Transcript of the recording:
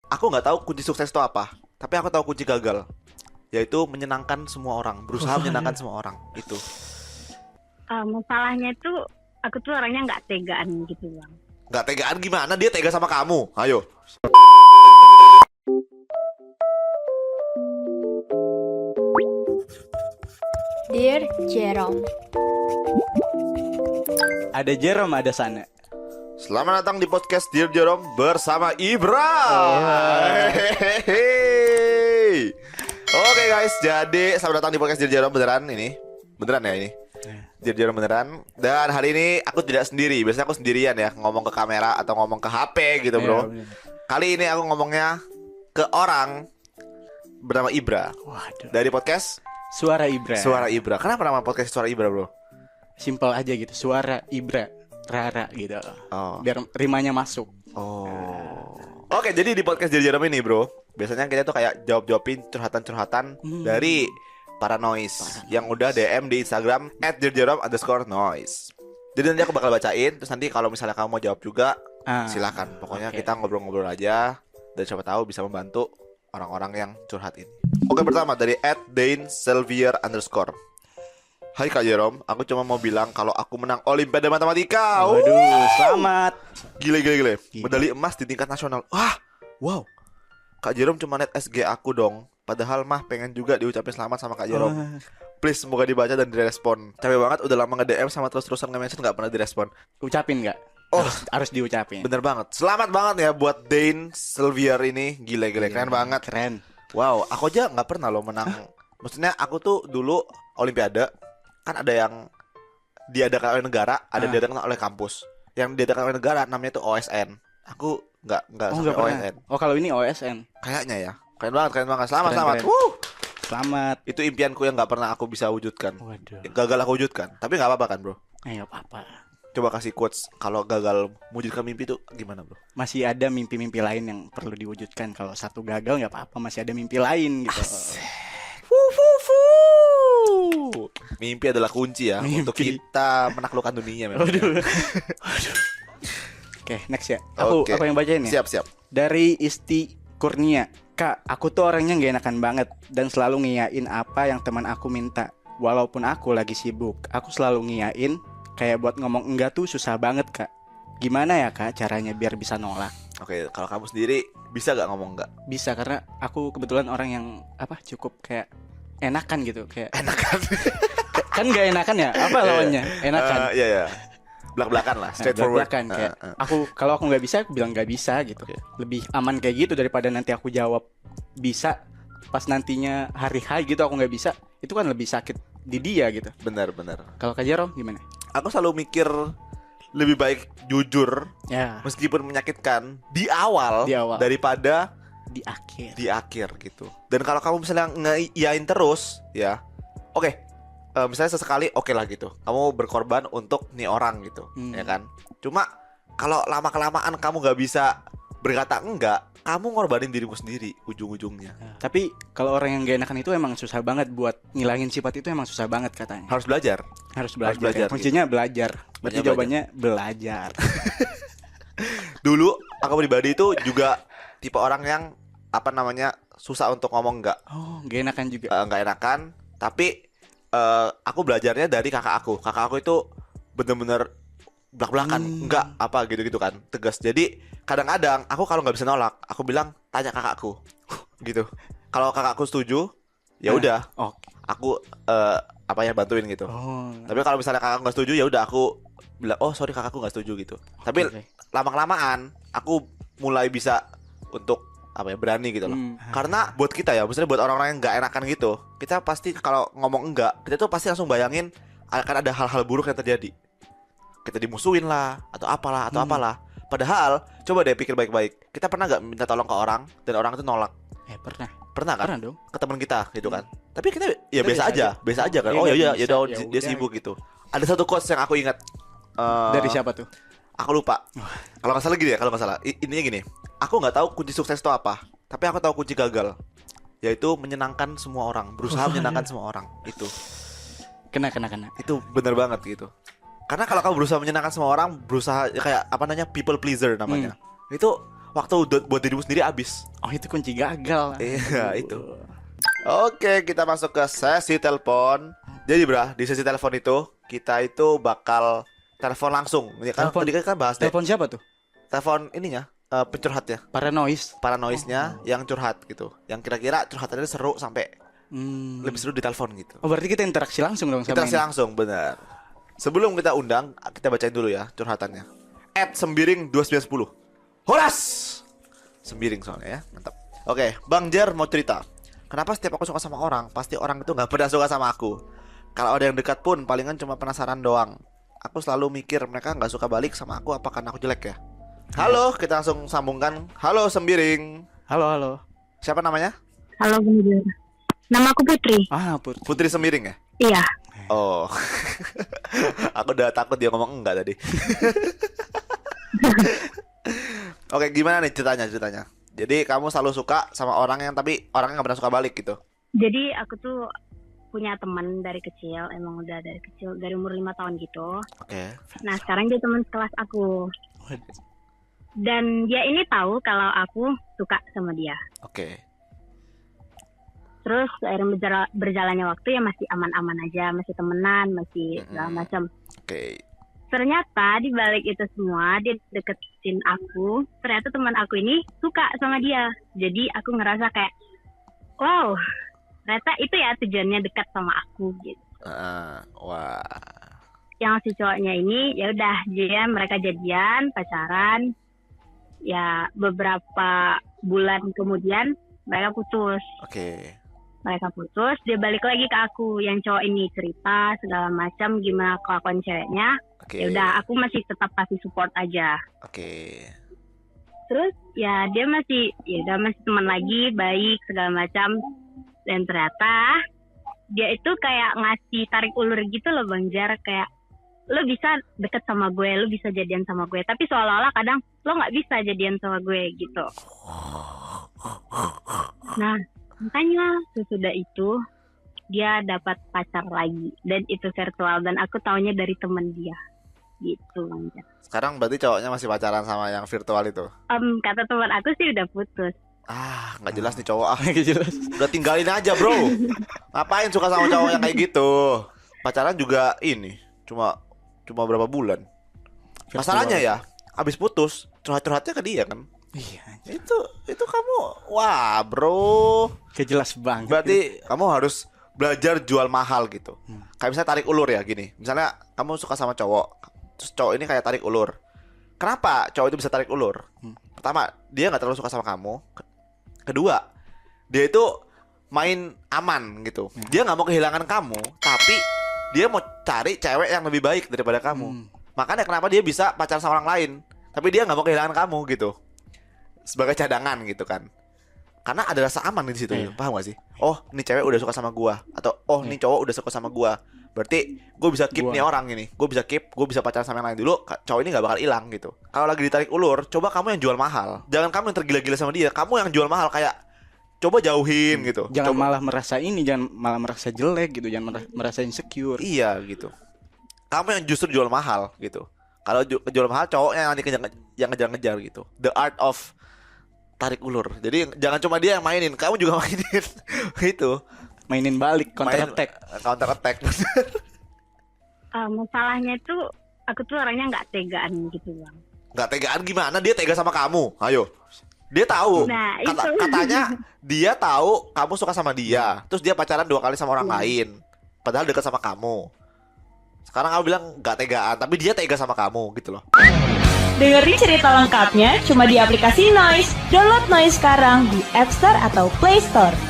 Aku nggak tahu kunci sukses itu apa, tapi aku tahu kunci gagal, yaitu menyenangkan semua orang, berusaha menyenangkan semua orang. Itu. Masalahnya itu aku tuh orangnya nggak tegaan gitu bang. Nggak tegaan gimana? Dia tega sama kamu. Ayo. Dear Jerome. Ada Jerome, ada Sana. Selamat datang di podcast Dear Jerome bersama Ibra. Hehehe. Oke guys, jadi selamat datang di podcast Dear Jerome beneran ini. Beneran ya ini? Dear Jerome beneran. Dan hari ini aku tidak sendiri. Biasanya aku sendirian ya, ngomong ke kamera atau ngomong ke HP gitu bro. Kali ini aku ngomongnya ke orang bernama Ibra. Waduh. Dari podcast Suara Ibra. Suara Ibra. Kenapa nama podcast Suara Ibra bro? Simple aja gitu. Suara Ibra. Rara gitu. Oh. Biar rimanya masuk. Oh. Oke, jadi di podcast Dear Jerome ini bro, biasanya kita tuh kayak jawab-jawabin curhatan-curhatan dari para noise yang udah DM di Instagram @dearjerome_noise. Jadi nanti aku bakal bacain. Terus nanti kalau misalnya kamu mau jawab juga, silakan. Pokoknya Oke. kita ngobrol-ngobrol aja. Dan siapa tahu bisa membantu orang-orang yang curhat ini. Oke, pertama dari @dainselvier_. Hai Kak Jerome, aku cuma mau bilang kalau aku menang Olimpiade Matematika. Waduh, selamat. Gile. Medali emas di tingkat nasional. Wah, wow. Kak Jerome cuma net SG aku dong. Padahal mah pengen juga diucapin selamat sama Kak Jerome. Please semoga dibaca dan direspon. Capek banget udah lama nge-DM sama terus-terusan nge-mention gak pernah direspon. Ucapin nggak? Oh. Harus diucapin. Bener banget. Selamat banget ya buat Dane Selvier ini. Gile. Keren banget. Keren. Wow, aku aja gak pernah loh menang. Maksudnya aku tuh dulu Olimpiade kan ada yang diadakan oleh negara, ada yang diadakan oleh kampus. Yang diadakan oleh negara namanya tuh OSN. Aku nggak sampai Nggak pernah. OSN. Oh, kalau ini OSN. Kayaknya ya. Keren banget. Selamat. Keren. Selamat. Itu impianku yang nggak pernah aku bisa wujudkan. Waduh. Gagal aku wujudkan. Tapi nggak apa-apa kan bro? Nggak apa-apa. Coba kasih quotes kalau gagal mewujudkan mimpi itu gimana bro? Masih ada mimpi-mimpi lain yang perlu diwujudkan. Kalau satu gagal nggak apa-apa, masih ada mimpi lain gitu. Mimpi adalah kunci ya Mimpi. untuk kita menaklukkan dunia memang. Waduh. Oke, next ya. Aku yang bacain ya. Siap. Dari Isti Kurnia. Kak, aku tuh orangnya gak enakan banget dan selalu ngiyain apa yang teman aku minta. Walaupun aku lagi sibuk, aku selalu ngiyain. Kayak buat ngomong enggak tuh susah banget, Kak. Gimana ya, Kak, caranya biar bisa nolak? Oke, kalau kamu sendiri bisa gak ngomong enggak? Bisa, karena aku kebetulan orang yang cukup kayak enakan gitu, kayak Enakan. kan gak enakan ya? Apa lawannya? Enakan. Iya. Belak-belakan lah, straightforward. Belak-belakan, kayak kalau aku nggak bisa, aku bilang nggak bisa gitu. Lebih aman kayak gitu daripada nanti aku jawab bisa, pas nantinya hari H gitu aku nggak bisa, itu kan lebih sakit di dia gitu. Benar. Kalau Kak Jerome gimana? Aku selalu mikir lebih baik jujur Ya, meskipun menyakitkan di awal, Di awal. daripada di akhir. di akhir gitu. Dan kalau kamu misalnya ngeiyain terus ya, oke. Misalnya sesekali oke lah gitu. Kamu berkorban untuk nih orang gitu, ya kan? Cuma kalau lama-kelamaan kamu gak bisa berkata enggak, kamu ngorbanin dirimu sendiri ujung-ujungnya. Tapi kalau orang yang gak enakan itu emang susah banget buat ngilangin sifat itu, emang susah banget katanya. Harus belajar. Harus belajar. belajar, Ya. Kuncinya belajar. Berarti Kuncinya jawabannya belajar. Dulu aku pribadi itu juga tipe orang yang susah untuk ngomong enggak. Oh, gak enakan juga. Nggak enakan, tapi aku belajarnya dari kakak aku. Kakak aku itu bener-bener belak-belakan, enggak apa gitu-gitu kan, tegas. Jadi kadang-kadang aku kalau nggak bisa nolak, aku bilang tanya kakakku, gitu. Kalau kakakku setuju, ya udah, Oke. aku bantuin gitu. Oh. Tapi kalau misalnya kakak nggak setuju, ya udah aku bilang, oh sorry kakakku nggak setuju gitu. Tapi Oke. lama-kelamaan aku mulai bisa untuk berani gitu loh. Karena buat kita ya, maksudnya buat orang-orang yang nggak enakan gitu, kita pasti kalau ngomong enggak, kita tuh pasti langsung bayangin akan ada hal-hal buruk yang terjadi. Kita dimusuhin lah, atau apalah. Padahal, coba deh pikir baik-baik. Kita pernah nggak minta tolong ke orang dan orang itu nolak? Pernah. Pernah kan? Pernah dong. Ke teman kita gitu kan. Tapi kita ya Kita biasa aja kan. Iya, Oh nggak ya bisa, udah ya dia udah. sibuk gitu. Ada satu quotes yang aku ingat. Dari siapa tuh? Aku lupa. Kalau nggak salah gini ya, intinya gini. Aku nggak tahu kunci sukses itu apa, tapi aku tahu kunci gagal, yaitu menyenangkan semua orang, berusaha menyenangkan semua orang. Kena. Itu benar banget gitu. Karena kalau kamu berusaha menyenangkan semua orang, berusaha kayak people pleaser namanya. Itu waktu buat dirimu sendiri habis. Oh, itu kunci gagal. Iya, itu. Oke, kita masuk ke sesi telepon. Jadi di sesi telepon itu kita itu bakal telepon langsung. Ya kan Telepon- tadi kan bahas Telepon siapa tuh? telepon ininya, pencurhatnya, Paranoid. yang curhat gitu. Yang kira-kira curhatannya seru sampai Hmm. lebih seru di telepon gitu. Oh, berarti kita interaksi langsung dong sama Interaksi ini. langsung, benar. Sebelum kita undang, kita bacain dulu ya curhatannya. @sembiring2910. Horas. Sembiring soalnya ya, mantap. Oke, Bang Jer mau cerita. Kenapa setiap aku suka sama orang, pasti orang itu nggak pernah suka sama aku. Kalau ada yang dekat pun, palingan cuma penasaran doang. Aku selalu mikir mereka nggak suka balik sama aku, apa karena aku jelek ya? Halo, kita langsung sambungkan. Halo Sembiring. Halo. Siapa namanya? Halo Bunda. Nama aku Putri. Pur. Putri Sembiring ya? Iya. Oh, aku udah takut dia ngomong enggak tadi. Oke, gimana nih ceritanya? Jadi kamu selalu suka sama orang yang tapi orangnya nggak pernah suka balik gitu. Jadi aku tuh punya teman dari kecil, emang udah dari kecil, dari umur 5 tahun gitu. Oke. Nah sekarang dia teman kelas aku. Dan dia ini tahu kalau aku suka sama dia. Oke. Terus seiring berjalannya waktu ya masih aman-aman aja, masih temenan, masih segala macam. Oke. Ternyata di balik itu semua dia deketin aku. Ternyata teman aku ini suka sama dia. Jadi aku ngerasa kayak, wow, ternyata itu ya tujuannya dekat sama aku gitu. Wah. Yang si cowoknya ini ya udah mereka jadian, pacaran. Ya beberapa bulan kemudian mereka putus. Oke. Mereka putus, dia balik lagi ke aku. Yang cowok ini cerita segala macam gimana kelakuan ceweknya. Oke. Ya udah, aku masih tetap kasih support aja. Oke. Terus ya dia masih teman lagi, baik segala macam. Dan ternyata dia itu kayak ngasih tarik ulur gitu loh Bang Jar, kayak lo bisa deket sama gue, lo bisa jadian sama gue, tapi seolah-olah kadang lo nggak bisa jadian sama gue gitu. Nah makanya sesudah itu dia dapat pacar lagi dan itu virtual dan aku taunya dari temen dia gitu Bang Jar. Sekarang berarti cowoknya masih pacaran sama yang virtual itu? Kata teman aku sih udah putus. Nggak jelas nih cowok. Nggak jelas. Udah tinggalin aja bro. Ngapain suka sama cowok yang kayak gitu? Pacaran juga ini cuma berapa bulan. Masalahnya ya, abis putus curhat-curhatnya ke dia kan. Iya. Itu kamu, wah bro. Kejelas banget. Berarti kamu harus belajar jual mahal gitu. Kayak misalnya tarik ulur ya gini. Misalnya kamu suka sama cowok, terus cowok ini kayak tarik ulur. Kenapa cowok itu bisa tarik ulur? Pertama, dia nggak terlalu suka sama kamu. Kedua, dia itu main aman gitu. Dia nggak mau kehilangan kamu, tapi dia mau cari cewek yang lebih baik daripada kamu. Makanya kenapa dia bisa pacaran sama orang lain, tapi dia nggak mau kehilangan kamu gitu. Sebagai cadangan gitu kan. Karena ada rasa aman di situ, paham gak sih? Oh, nih cewek udah suka sama gua, atau nih cowok udah suka sama gua. Berarti gue bisa keep nih orang ini. Gue bisa pacaran sama yang lain dulu. Cowok ini gak bakal hilang gitu. Kalau lagi ditarik ulur, coba kamu yang jual mahal. Jangan kamu yang tergila-gila sama dia. Kamu yang jual mahal kayak coba jauhin gitu. Jangan coba. malah merasa jelek gitu. Jangan merasa insecure. Iya gitu. Kamu yang justru jual mahal gitu. Kalau jual mahal cowoknya yang nanti ngejar-ngejar gitu. The art of tarik ulur. Jadi jangan cuma dia yang mainin, kamu juga mainin. Itu. Mainin balik, counter attack. Masalahnya itu aku tuh orangnya nggak tegaan gitu Bang. Nggak tegaan gimana? Dia tega sama kamu. Ayo. Dia tahu. Nah, Katanya dia tahu kamu suka sama dia. Terus dia pacaran 2 kali sama orang lain. Padahal dekat sama kamu. Sekarang kamu bilang nggak tegaan, tapi dia tega sama kamu gitu loh. Dengerin cerita lengkapnya cuma di aplikasi Noise. Download Noise sekarang di App Store atau Play Store.